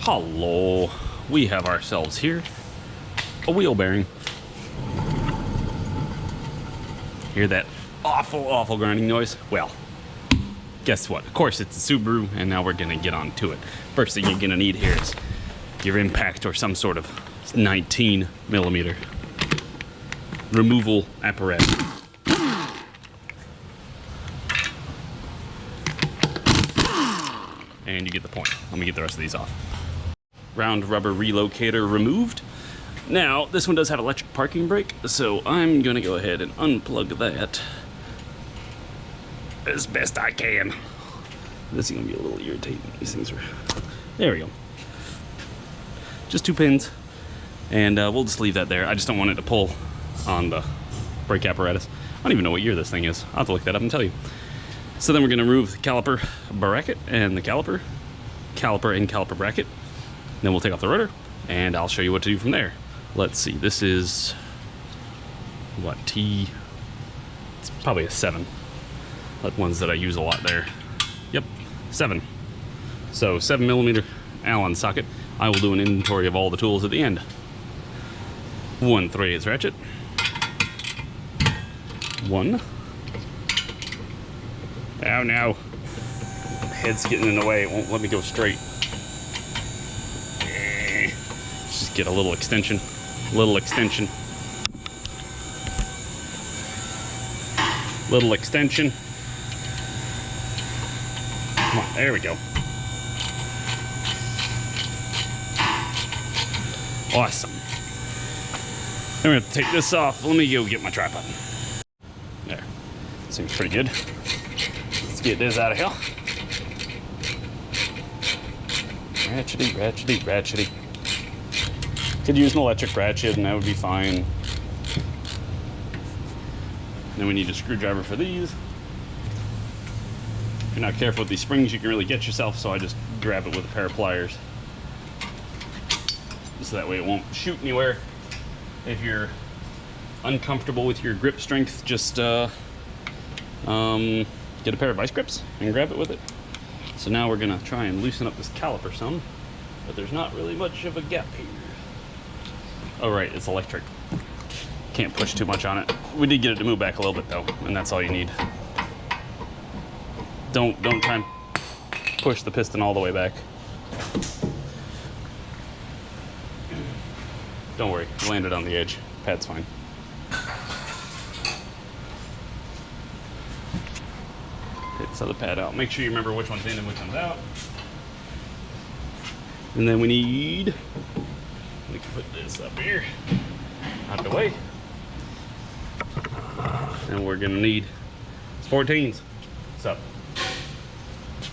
Hello, we have ourselves here a wheel bearing. Hear that awful grinding noise? Well, guess what? Of course it's a Subaru, and now we're gonna get on to it. First thing you're gonna need here is your impact or some sort of 19mm removal apparatus. And you get the point. Let me get the rest of these off. Round rubber relocator removed. Now, this one does have electric parking brake, so I'm gonna go ahead and unplug that as best I can. This is gonna be a little irritating. These things are... There we go. Just 2 pins, and we'll just leave that there. I just don't want it to pull on the brake apparatus. I don't even know what year this thing is. I'll have to look that up and tell you. So then we're gonna remove the caliper bracket and the caliper and caliper bracket. Then we'll take off the rotor, and I'll show you what to do from there. Let's see, this is, what, T? It's probably a 7. Like ones that I use a lot there. Yep, 7. So 7mm Allen socket. I will do an inventory of all the tools at the end. 1/3 ratchet. 1. Ow, no. Head's getting in the way. It won't let me go straight. Just get a little extension. Little extension. Little extension. Come on, there we go. Awesome. Then we're gonna take this off. Let me go get my tripod. There. Seems pretty good. Let's get this out of here. Ratchety. Could use an electric ratchet and that would be fine. Then we need a screwdriver for these. If you're not careful with these springs, you can really get yourself, so I just grab it with a pair of pliers. So that way it won't shoot anywhere. If you're uncomfortable with your grip strength, just get a pair of vice grips and grab it with it. So now we're gonna try and loosen up this caliper some, but there's not really much of a gap here. Oh right, it's electric. Can't push too much on it. We did get it to move back a little bit though, and that's all you need. Don't try and push the piston all the way back. Don't worry, land it on the edge. Pad's fine. Take this other pad out. Make sure you remember which one's in and which one's out. And then we need, we can put this up here, out the way. And we're gonna need 14s. So,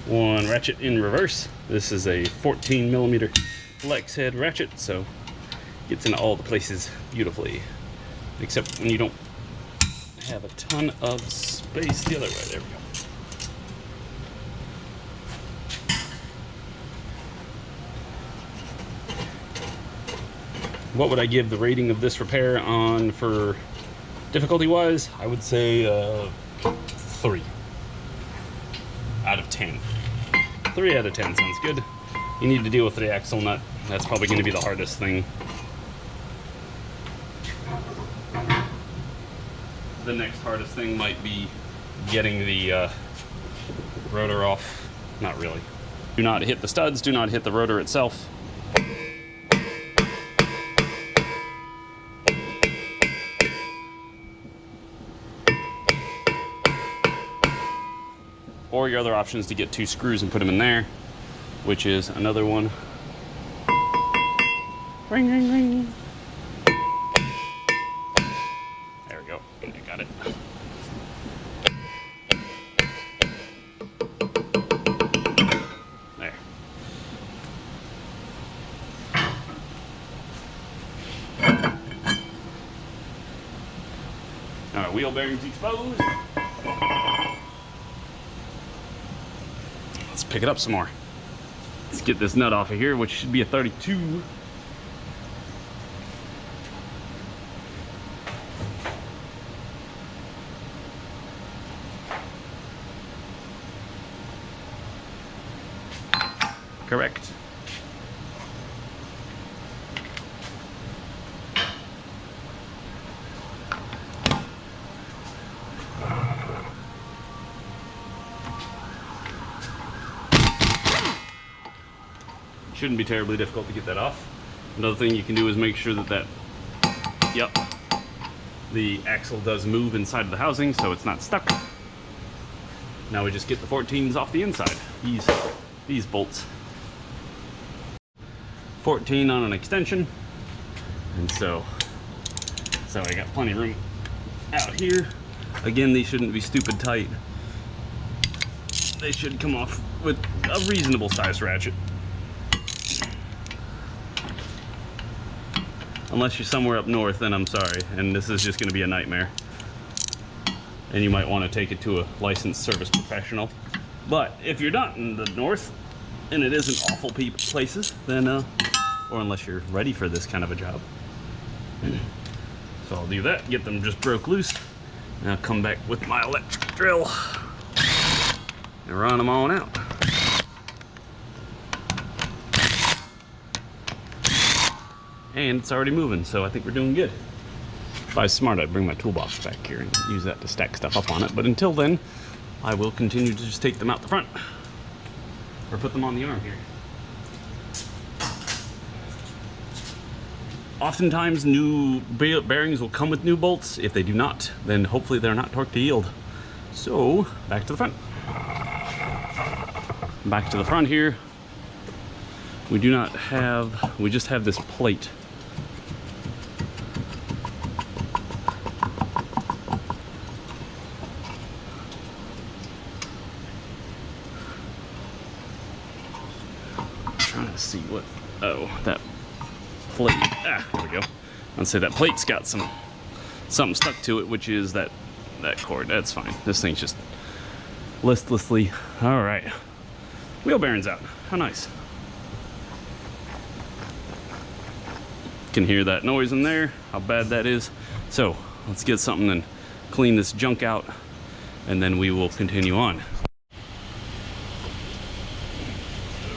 1 ratchet in reverse. This is a 14mm flex head ratchet, so gets into all the places beautifully, except when you don't have a ton of space the other way. There we go. What would I give the rating of this repair on for difficulty wise? I would say 3 out of 10. 3 out of 10 sounds good. You need to deal with the axle nut. That's probably going to be the hardest thing. The next hardest thing might be getting the rotor off. Not really. Do not hit the studs, do not hit the rotor itself. Or your other option is to get 2 screws and put them in there, which is another one. Ring, ring, ring. There we go. I got it. There. All right, wheel bearings exposed. Let's pick it up some more. Let's get this nut off of here, which should be a 32. Correct. Shouldn't be terribly difficult to get that off. Another thing you can do is make sure that yep, the axle does move inside of the housing so it's not stuck. Now we just get the 14s off the inside. These bolts. 14 on an extension, and so I got plenty of room out here. Again, these shouldn't be stupid tight. They should come off with a reasonable size ratchet. Unless you're somewhere up north, then I'm sorry, and this is just going to be a nightmare. And you might want to take it to a licensed service professional. But if you're not in the north, and it isn't awful places, then, or unless you're ready for this kind of a job. So I'll do that, get them just broke loose, and I'll come back with my electric drill and run them on out. And it's already moving, so I think we're doing good. If I was smart, I'd bring my toolbox back here and use that to stack stuff up on it. But until then, I will continue to just take them out the front. Or put them on the arm here. Oftentimes, new bearings will come with new bolts. If they do not, then hopefully they're not torqued to yield. So, back to the front. Back to the front here. We just have this plate. Trying to see what, oh, that plate, there we go. I'd say that plate's got something stuck to it, which is that cord. That's fine. This thing's just listlessly, all right. Wheel bearings out, how nice. Can hear that noise in there, how bad that is. So let's get something and clean this junk out, and then we will continue on.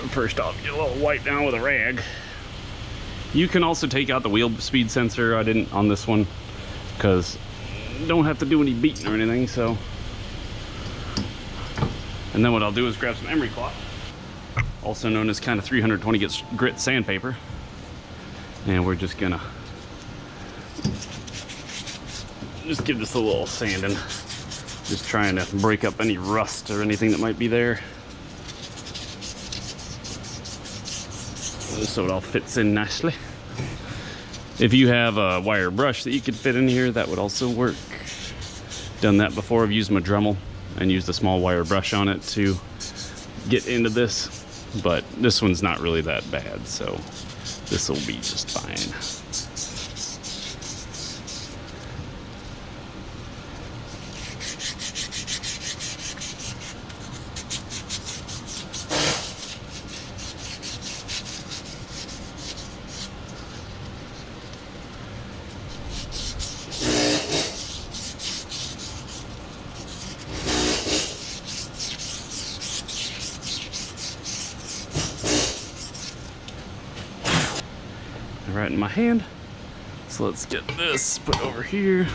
First off, get a little wipe down with a rag. You can also take out the wheel speed sensor. I didn't on this one because don't have to do any beating or anything. So, and then what I'll do is grab some emery cloth, also known as kind of 320 grit sandpaper, and we're just gonna give this a little sanding, just trying to break up any rust or anything that might be there. So it all fits in nicely. If you have a wire brush that you could fit in here, that would also work. Done that before. I've used my Dremel and used a small wire brush on it to get into this, but this one's not really that bad, so this will be just fine. Right in my hand. So let's get this put over here.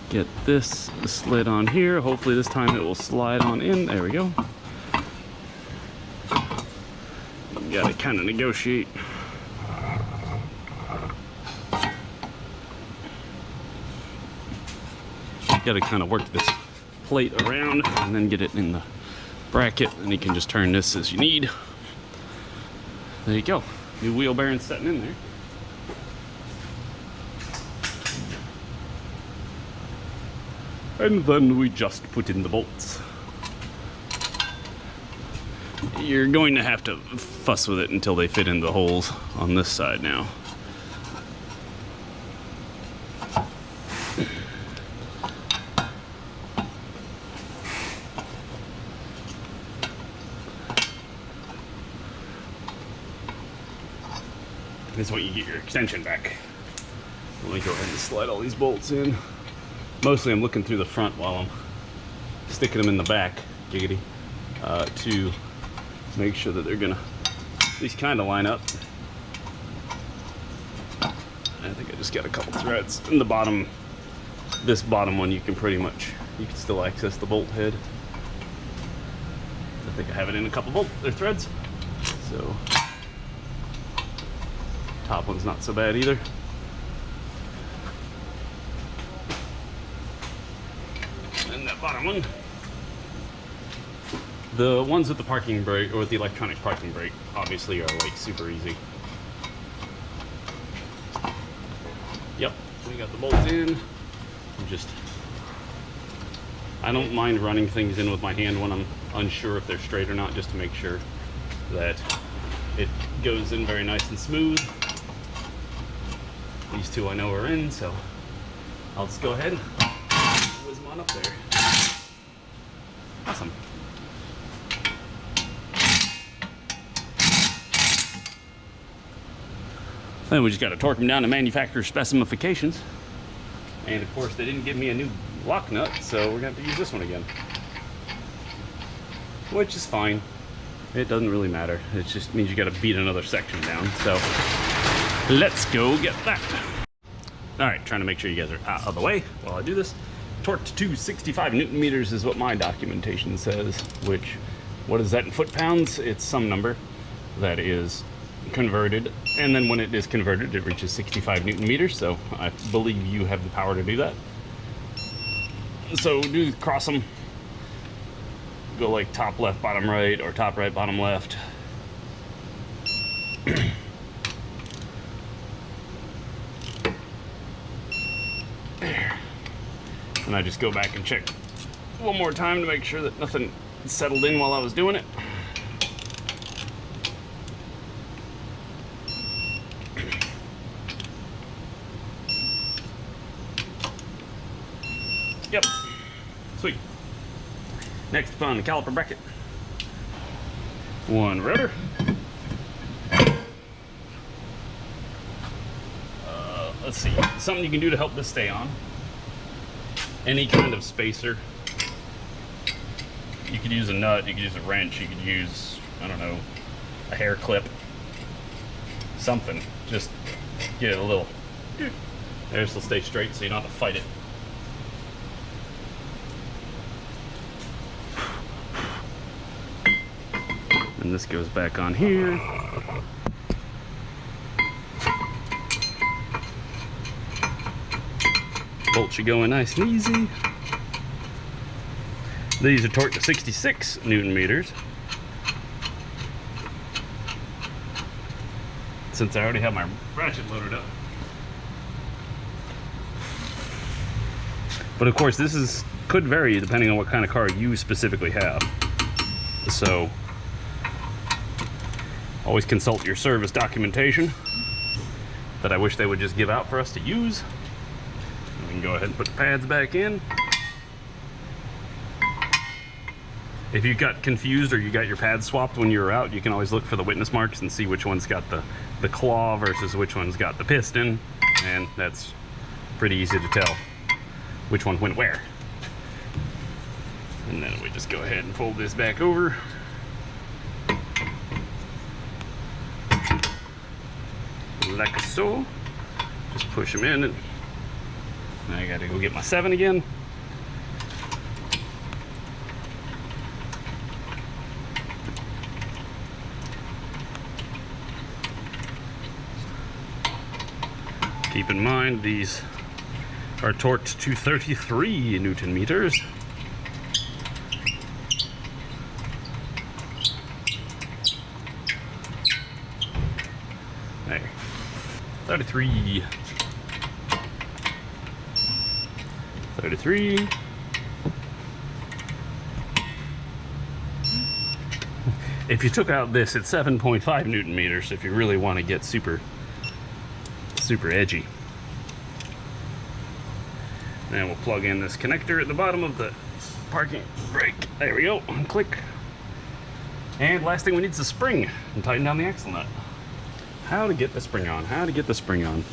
Get this slid on here. Hopefully this time it will slide on in. There we go. You gotta kind of negotiate. Gotta kind of work this plate around and then get it in the bracket, and you can just turn this as you need. There you go. New wheel bearing setting in there. And then we just put in the bolts. You're going to have to fuss with it until they fit in the holes on this side now. This is when you get your extension back. Let me go ahead and slide all these bolts in. Mostly I'm looking through the front while I'm sticking them in the back, giggity, to make sure that they're gonna at least kind of line up. I think I just got a couple threads in the bottom. This bottom one you can still access the bolt head. I think I have it in a couple threads. So Top one's not so bad either. And that bottom one. The ones with the parking brake, or with the electronic parking brake, obviously are like super easy. Yep, we got the bolts in. I don't mind running things in with my hand when I'm unsure if they're straight or not, just to make sure that it goes in very nice and smooth. These two I know are in, so I'll just go ahead and whiz them on up there. Awesome. Then we just got to torque them down to manufacturer specifications. And of course, they didn't give me a new lock nut, so we're going to have to use this one again. Which is fine. It doesn't really matter. It just means you got to beat another section down. So let's go get that. All right, trying to make sure you guys are out of the way while I do this. Torqued to 65 Newton meters is what my documentation says, which, what is that in foot-pounds? It's some number that is converted, and then when it is converted, it reaches 65 Newton meters, so I believe you have the power to do that. So do cross them. Go like top left, bottom right, or top right, bottom left. There. And I just go back and check one more time to make sure that nothing settled in while I was doing it. Yep. Sweet. Next up on the caliper bracket. One rotor. Let's see. Something you can do to help this stay on. Any kind of spacer. You could use a nut, you could use a wrench, you could use, I don't know, a hair clip. Something. Just get it a little. This will stay straight so you don't have to fight it. And this goes back on here. Bolt should go in nice and easy. These are torqued to 66 Newton meters. Since I already have my ratchet loaded up. But of course, this could vary depending on what kind of car you specifically have. So always consult your service documentation that I wish they would just give out for us to use. We can go ahead and put the pads back in. If you got confused or you got your pads swapped when you were out, you can always look for the witness marks and see which one's got the claw versus which one's got the piston, and that's pretty easy to tell which one went where. And then we just go ahead and fold this back over. Like so. Just push them in, and I gotta go get my 7 again. Keep in mind these are torqued to 33 Newton meters. There. 33. 33. If you took out this, it's 7.5 Newton meters if you really want to get super edgy. And we'll plug in this connector at the bottom of the parking brake. There we go. Click. And last thing we need is a spring, and tighten down the axle nut. How to get the spring on? How to get the spring on?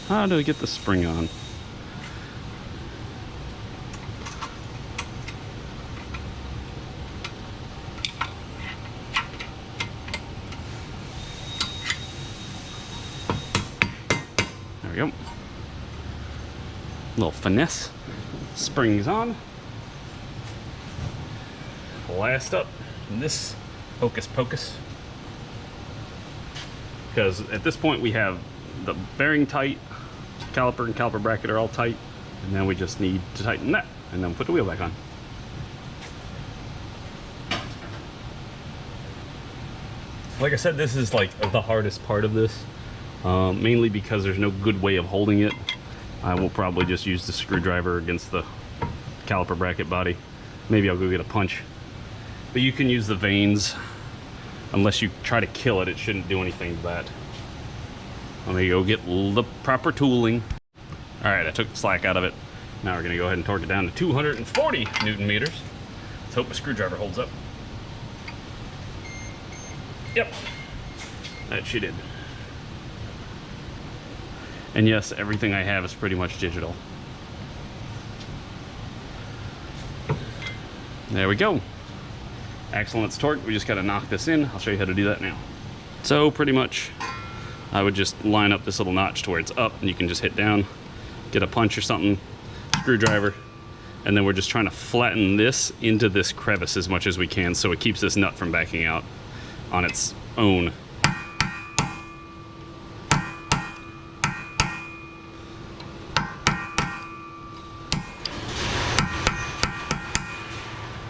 How do I get the spring on? There we go. Little finesse. Springs on. Last up, this hocus pocus. because at this point we have the bearing tight, caliper and caliper bracket are all tight, and then we just need to tighten that and then put the wheel back on. Like I said, this is like the hardest part of this, mainly because there's no good way of holding it. I will probably just use the screwdriver against the caliper bracket body. Maybe I'll go get a punch. But you can use the vanes. Unless you try to kill it, it shouldn't do anything to that. Let me go get the proper tooling. All right, I took the slack out of it. Now we're gonna go ahead and torque it down to 240 Newton meters. Let's hope the screwdriver holds up. Yep, that she did. And yes, everything I have is pretty much digital. There we go. Axle it's torqued. We just got to knock this in. I'll show you how to do that now. So pretty much, I would just line up this little notch to where it's up, and you can just hit down, get a punch or something, screwdriver, and then we're just trying to flatten this into this crevice as much as we can so it keeps this nut from backing out on its own.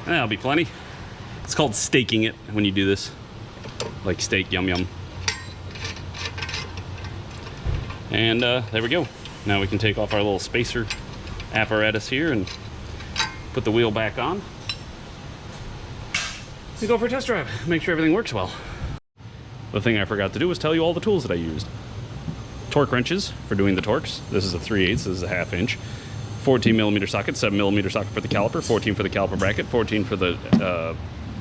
That'll be plenty. It's called staking it when you do this. Like steak, yum yum. And there we go. Now we can take off our little spacer apparatus here and put the wheel back on. And go for a test drive. Make sure everything works well. The thing I forgot to do was tell you all the tools that I used. Torque wrenches for doing the torques. This is a 3/8, this is a 1/2 inch. 14mm socket, 7mm socket for the caliper, 14 for the caliper bracket, 14 for the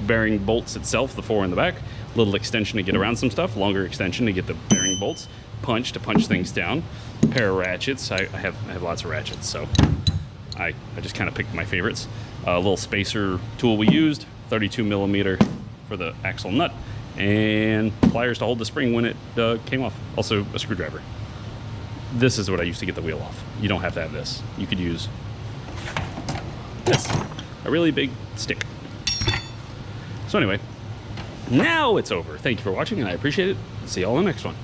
bearing bolts itself, the 4 in the back. Little extension to get around some stuff, longer extension to get the bearing bolts, punch to punch things down, pair of ratchets. I have lots of ratchets, so I just kind of picked my favorites. A little spacer tool we used, 32mm for the axle nut, and pliers to hold the spring when it came off. Also a screwdriver. This is what I used to get the wheel off. You don't have to have this. You could use this, a really big stick. So anyway, now it's over. Thank you for watching, and I appreciate it. See you all in the next one.